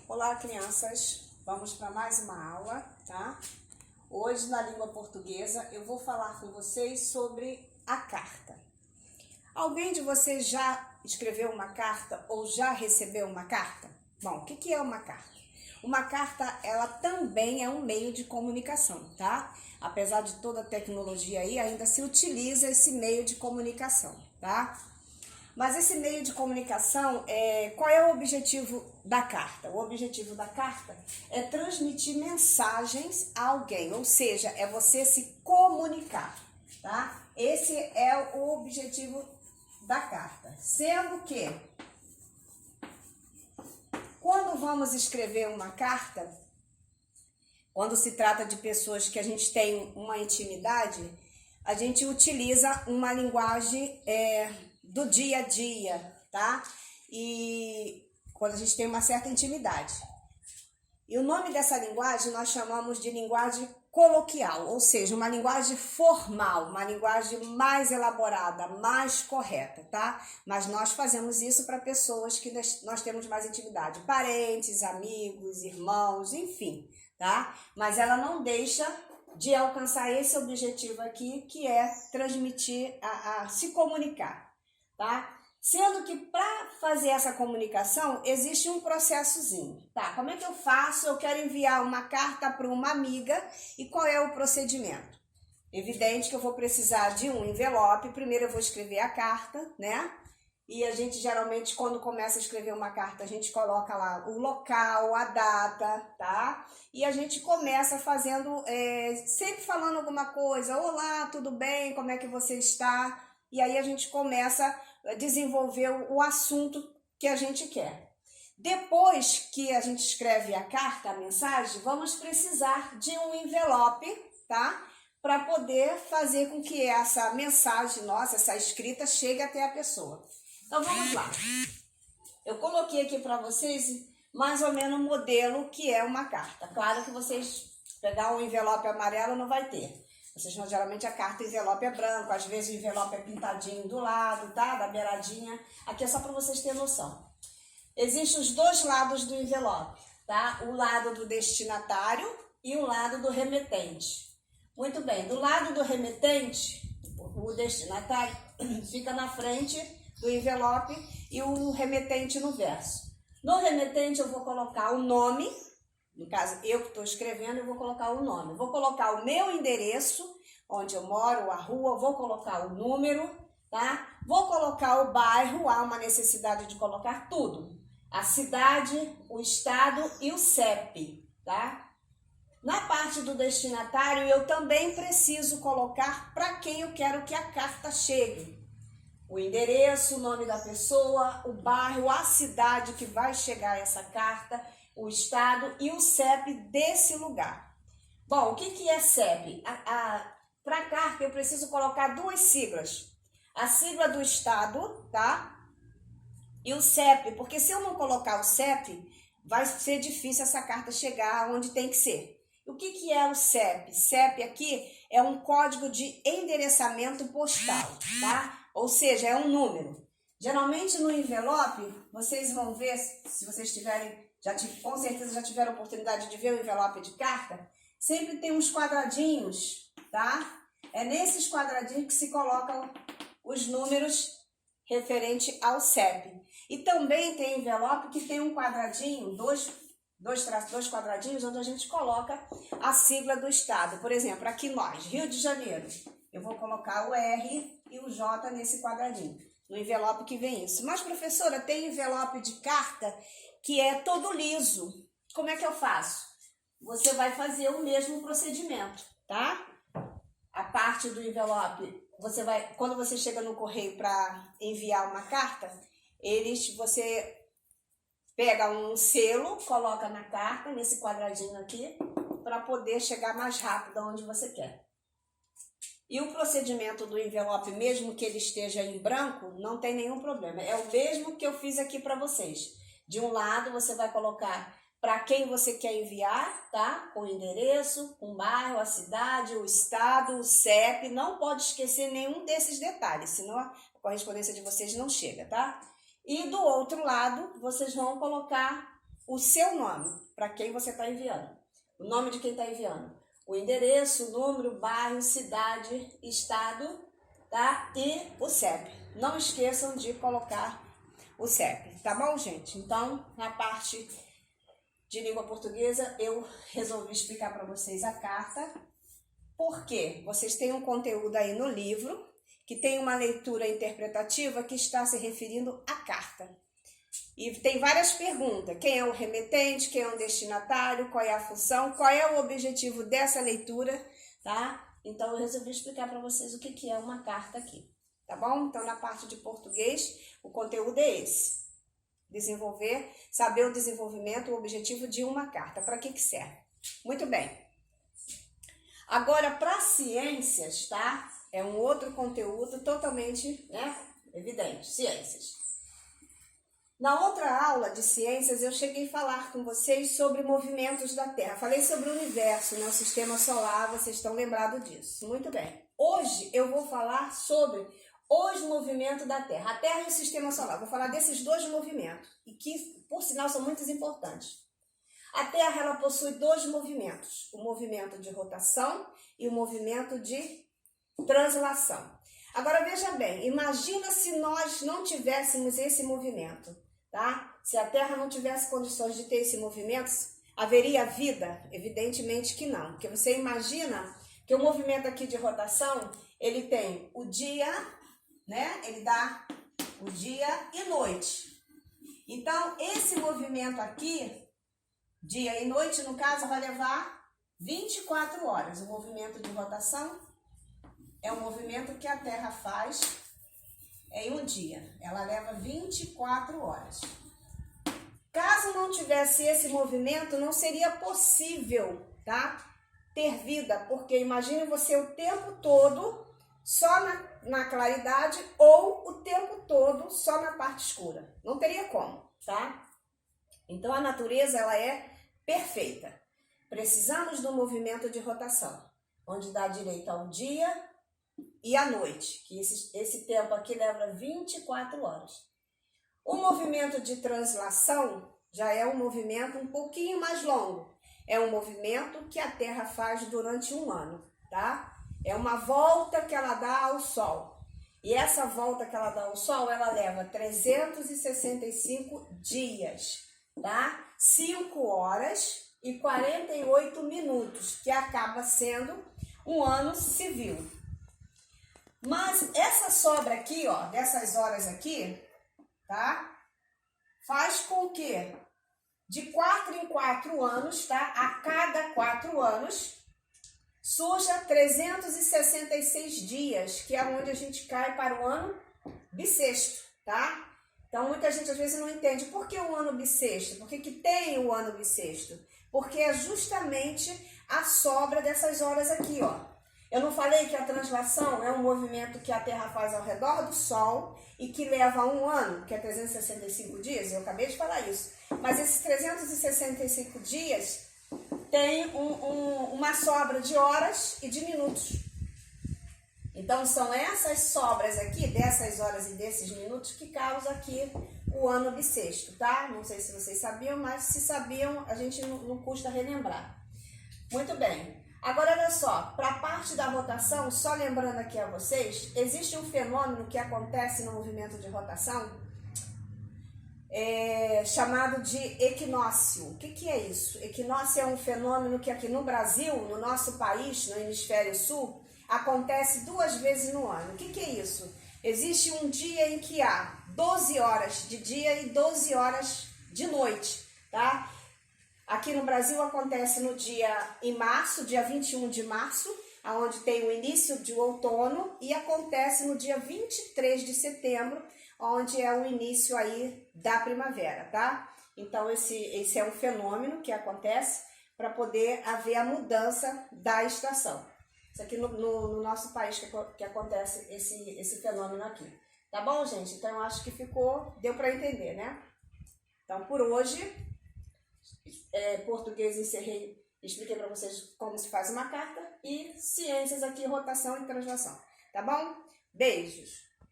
Olá, crianças! Vamos para mais uma aula, tá? Hoje, na língua portuguesa, eu vou falar com vocês sobre a carta. Alguém de vocês já escreveu uma carta ou já recebeu uma carta? Bom, o que é uma carta? Uma carta, ela também é um meio de comunicação, tá? Apesar de toda a tecnologia aí, ainda se utiliza esse meio de comunicação, tá? Mas esse meio de comunicação, qual é o objetivo da carta? O objetivo da carta é transmitir mensagens a alguém, ou seja, é você se comunicar, tá? Esse é o objetivo da carta. Sendo que, quando vamos escrever uma carta, quando se trata de pessoas que a gente tem uma intimidade, a gente utiliza uma linguagem do dia a dia, tá? E quando a gente tem uma certa intimidade. E o nome dessa linguagem nós chamamos de linguagem coloquial, ou seja, uma linguagem formal, uma linguagem mais elaborada, mais correta, tá? Mas nós fazemos isso para pessoas que nós temos mais intimidade, parentes, amigos, irmãos, enfim, tá? Mas ela não deixa de alcançar esse objetivo aqui, que é transmitir, se comunicar, tá? Sendo que para fazer essa comunicação existe um processozinho, tá? Como é que eu faço? Eu quero enviar uma carta para uma amiga e qual é o procedimento? Evidente que eu vou precisar de um envelope. Primeiro eu vou escrever a carta, né? E a gente geralmente, quando começa a escrever uma carta, a gente coloca lá o local, a data, tá? E a gente começa fazendo, sempre falando alguma coisa. Olá, tudo bem? Como é que você está? E aí a gente começa a desenvolver o assunto que a gente quer. Depois que a gente escreve a carta, a mensagem, vamos precisar de um envelope, tá? Para poder fazer com que essa mensagem nossa, essa escrita, chegue até a pessoa. Então vamos lá. Eu coloquei aqui para vocês mais ou menos o modelo que é uma carta. Claro que vocês pegar um envelope amarelo não vai ter. Vocês vão, geralmente a carta, o envelope é branco, às vezes o envelope é pintadinho do lado, tá? Da beiradinha. Aqui é só para vocês terem noção. Existem os dois lados do envelope, tá? O lado do destinatário e o lado do remetente. Muito bem, do lado do remetente, o destinatário fica na frente do envelope e o remetente no verso. No remetente eu vou colocar o nome. No caso, eu que estou escrevendo, eu vou colocar o nome. Vou colocar o meu endereço, onde eu moro, a rua, vou colocar o número, tá? Vou colocar o bairro, há uma necessidade de colocar tudo. A cidade, o estado e o CEP, tá? Na parte do destinatário, eu também preciso colocar para quem eu quero que a carta chegue. O endereço, o nome da pessoa, o bairro, a cidade que vai chegar essa carta, o estado e o CEP desse lugar. Bom, o que é CEP? Para a carta eu preciso colocar duas siglas. A sigla do estado, tá? E o CEP, porque se eu não colocar o CEP, vai ser difícil essa carta chegar onde tem que ser. O que é o CEP? CEP aqui é um código de endereçamento postal, tá? Ou seja, é um número. Geralmente no envelope, vocês vão ver, se vocês tiverem, com certeza já tiveram a oportunidade de ver o envelope de carta, sempre tem uns quadradinhos, tá? É nesses quadradinhos que se colocam os números referente ao CEP. E também tem envelope que tem um quadradinho, dois quadradinhos, onde a gente coloca a sigla do estado. Por exemplo, aqui nós, Rio de Janeiro, eu vou colocar o R e o J nesse quadradinho, no envelope que vem isso. Mas, professora, tem envelope de carta que é todo liso. Como é que eu faço? Você vai fazer o mesmo procedimento, tá? A parte do envelope, quando você chega no correio para enviar uma carta, você pega um selo, coloca na carta, nesse quadradinho aqui, para poder chegar mais rápido aonde você quer. E o procedimento do envelope, mesmo que ele esteja em branco, não tem nenhum problema. É o mesmo que eu fiz aqui para vocês. De um lado, você vai colocar para quem você quer enviar, tá? O endereço, o bairro, a cidade, o estado, o CEP. Não pode esquecer nenhum desses detalhes, senão a correspondência de vocês não chega, tá? E do outro lado, vocês vão colocar o seu nome, para quem você está enviando. O nome de quem está enviando. O endereço, o número, bairro, cidade, estado, tá? E o CEP. Não esqueçam de colocar o CEP, tá bom, gente? Então, na parte de língua portuguesa, eu resolvi explicar para vocês a carta, porque vocês têm um conteúdo aí no livro, que tem uma leitura interpretativa que está se referindo à carta. E tem várias perguntas. Quem é o remetente, quem é o destinatário, qual é a função, qual é o objetivo dessa leitura, tá? Então, eu resolvi explicar para vocês o que é uma carta aqui, tá bom? Então, na parte de português, o conteúdo é esse. Desenvolver, saber o desenvolvimento, o objetivo de uma carta. Para que serve? Muito bem. Agora, para ciências, tá? É um outro conteúdo totalmente, né, evidente. Ciências. Na outra aula de ciências, eu cheguei a falar com vocês sobre movimentos da Terra. Falei sobre o universo, né, o sistema solar, vocês estão lembrados disso. Muito bem. Hoje eu vou falar sobre os movimentos da Terra. A Terra e o sistema solar. Vou falar desses dois movimentos, e que, por sinal, são muito importantes. A Terra, ela possui dois movimentos. O movimento de rotação e o movimento de translação. Agora, veja bem, imagina se nós não tivéssemos esse movimento, tá? Se a Terra não tivesse condições de ter esse movimento, haveria vida? Evidentemente que não, porque você imagina que o movimento aqui de rotação, ele tem o dia, né? Ele dá o dia e noite. Então, esse movimento aqui, dia e noite, no caso, vai levar 24 horas. O movimento de rotação é um movimento que a Terra faz em um dia. Ela leva 24 horas. Caso não tivesse esse movimento, não seria possível, tá, ter vida. Porque imagine você o tempo todo só na claridade ou o tempo todo só na parte escura. Não teria como, tá? Então, a natureza, ela é perfeita. Precisamos do movimento de rotação, onde dá direito ao dia e à noite, que esse tempo aqui leva 24 horas. O movimento de translação já é um movimento um pouquinho mais longo. É um movimento que a Terra faz durante um ano, tá? É uma volta que ela dá ao Sol. E essa volta que ela dá ao Sol, ela leva 365 dias, tá? 5 horas e 48 minutos, que acaba sendo um ano civil. Mas essa sobra aqui, ó, dessas horas aqui, tá? Faz com que de 4 em 4 anos, tá? A cada 4 anos, surja 366 dias, que é onde a gente cai para o ano bissexto, tá? Então, muita gente às vezes não entende. Por que o ano bissexto? Por que tem o ano bissexto? Porque é justamente a sobra dessas horas aqui, ó. Eu não falei que a translação é um movimento que a Terra faz ao redor do Sol e que leva um ano, que é 365 dias? Eu acabei de falar isso. Mas esses 365 dias tem uma sobra de horas e de minutos. Então, são essas sobras aqui, dessas horas e desses minutos, que causam aqui o ano bissexto, tá? Não sei se vocês sabiam, mas se sabiam, a gente não custa relembrar. Muito bem. Agora, olha só, para a parte da rotação, só lembrando aqui a vocês, existe um fenômeno que acontece no movimento de rotação, chamado de equinócio. O que é isso? Equinócio é um fenômeno que aqui no Brasil, no nosso país, no hemisfério sul, acontece 2 vezes no ano. O que é isso? Existe um dia em que há 12 horas de dia e 12 horas de noite, tá? Aqui no Brasil acontece no em março, dia 21 de março, onde tem o início de outono, e acontece no dia 23 de setembro, onde é o início aí da primavera, tá? Então, esse é um fenômeno que acontece para poder haver a mudança da estação. Isso aqui no nosso país que acontece esse fenômeno aqui. Tá bom, gente? Então, eu acho que deu para entender, né? Então, por hoje, português encerrei, expliquei para vocês como se faz uma carta, e ciências aqui, rotação e translação. Tá bom? Beijos!